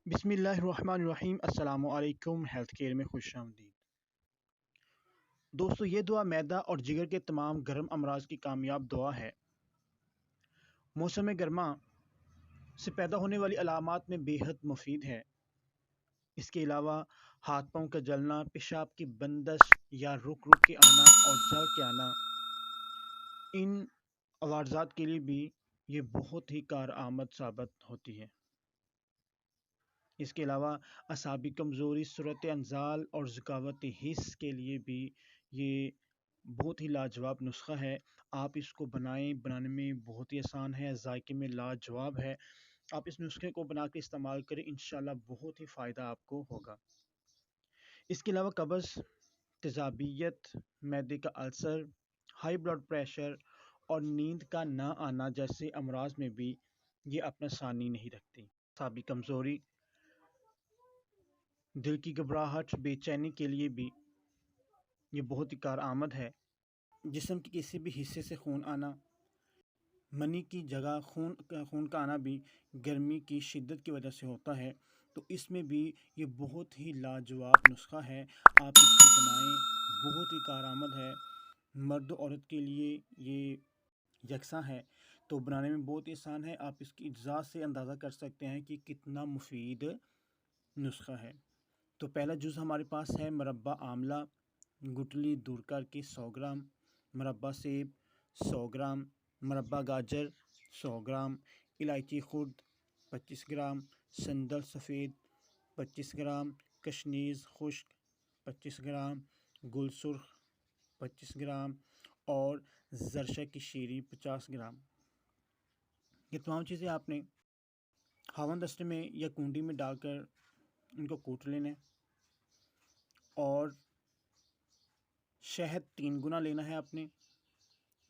بسم اللہ الرحمن الرحیم۔ السلام علیکم۔ ہیلتھ کیئر میں خوش آمدید دوستو۔ یہ دعا معدہ اور جگر کے تمام گرم امراض کی کامیاب دعا ہے۔ موسم گرما سے پیدا ہونے والی علامات میں بے حد مفید ہے۔ اس کے علاوہ ہاتھ پاؤں کا جلنا، پیشاب کی بندش یا رک کے آنا اور جل کے آنا، ان عوارضات کے لیے بھی یہ بہت ہی کارآمد ثابت ہوتی ہے۔ اس کے علاوہ اعصابی کمزوری، صورت انزال اور ذکاوت حس کے لیے بھی یہ بہت ہی لاجواب نسخہ ہے۔ آپ اس کو بنانے میں بہت ہی آسان ہے، ذائقے میں لاجواب ہے۔ آپ اس نسخے کو بنا کے استعمال کریں، انشاءاللہ بہت ہی فائدہ آپ کو ہوگا۔ اس کے علاوہ قبض، تیزابیت، معدے کا السر، ہائی بلڈ پریشر اور نیند کا نہ آنا جیسے امراض میں بھی یہ اپنا ثانی نہیں رکھتی۔ اعصابی کمزوری، دل کی گھبراہٹ، بے چینی کے لیے بھی یہ بہت ہی کارآمد ہے۔ جسم کے کسی بھی حصے سے خون آنا، منی کی جگہ خون کا آنا بھی گرمی کی شدت کی وجہ سے ہوتا ہے، تو اس میں بھی یہ بہت ہی لاجواب نسخہ ہے۔ آپ اس کو بنائیں، بہت ہی کارآمد ہے۔ مرد و عورت کے لیے یہ یکساں ہے، تو بنانے میں بہت ہی آسان ہے۔ آپ اس کی اجزاء سے اندازہ کر سکتے ہیں کہ کتنا مفید نسخہ ہے۔ تو پہلا جز ہمارے پاس ہے مربع آملہ، گٹلی دور کر کے 100 گرام، مربع سیب 100 گرام، مربع گاجر 100 گرام، الائچی خرد 25 گرام، سندل سفید 25 گرام، کشنیز خشک 25 گرام، گل سرخ 25 گرام اور زرشہ کی شیری 50 گرام۔ یہ تمام چیزیں آپ نے ہاون دستے میں یا کنڈی میں ڈال کر ان کو کوٹ لینا ہے، اور شہد 3 گنا لینا ہے آپ نے۔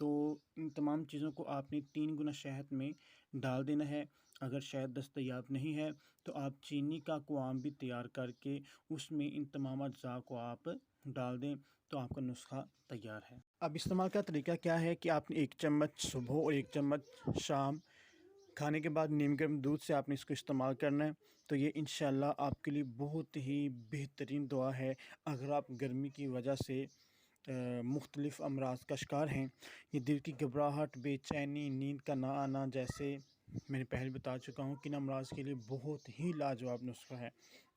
تو ان تمام چیزوں کو آپ نے 3 گنا شہد میں ڈال دینا ہے۔ اگر شہد دستیاب نہیں ہے تو آپ چینی کا قوام بھی تیار کر کے اس میں ان تمام اجزاء کو آپ ڈال دیں، تو آپ کا نسخہ تیار ہے۔ اب استعمال کا طریقہ کیا ہے کہ آپ نے 1 چمچ صبح اور 1 چمچ شام کھانے کے بعد نیم گرم دودھ سے آپ نے اس کو استعمال کرنا ہے۔ تو یہ انشاءاللہ آپ کے لیے بہت ہی بہترین دعا ہے اگر آپ گرمی کی وجہ سے مختلف امراض کا شکار ہیں۔ یہ دل کی گھبراہٹ، بے چینی، نیند کا نہ آنا جیسے میں نے پہلے بتا چکا ہوں کہ ان امراض کے لیے بہت ہی لاجواب نسخہ ہے۔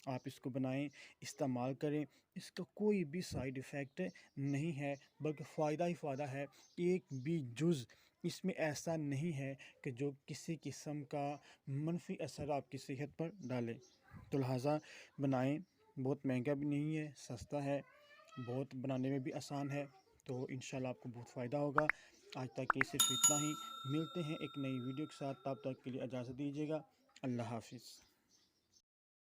آپ اس کو بنائیں، استعمال کریں۔ اس کا کوئی بھی سائیڈ ایفیکٹ نہیں ہے، بلکہ فائدہ ہی فائدہ ہے۔ ایک بھی جز اس میں ایسا نہیں ہے کہ جو کسی قسم کا منفی اثر آپ کی صحت پر ڈالے۔ تو لہٰذا بنائیں، بہت مہنگا بھی نہیں ہے، سستا ہے، بہت بنانے میں بھی آسان ہے۔ تو انشاءاللہ آپ کو بہت فائدہ ہوگا۔ آج تک کے صرف اتنا ہی، ملتے ہیں ایک نئی ویڈیو کے ساتھ، تب تک کے لیے اجازت دیجیے گا۔ اللہ حافظ۔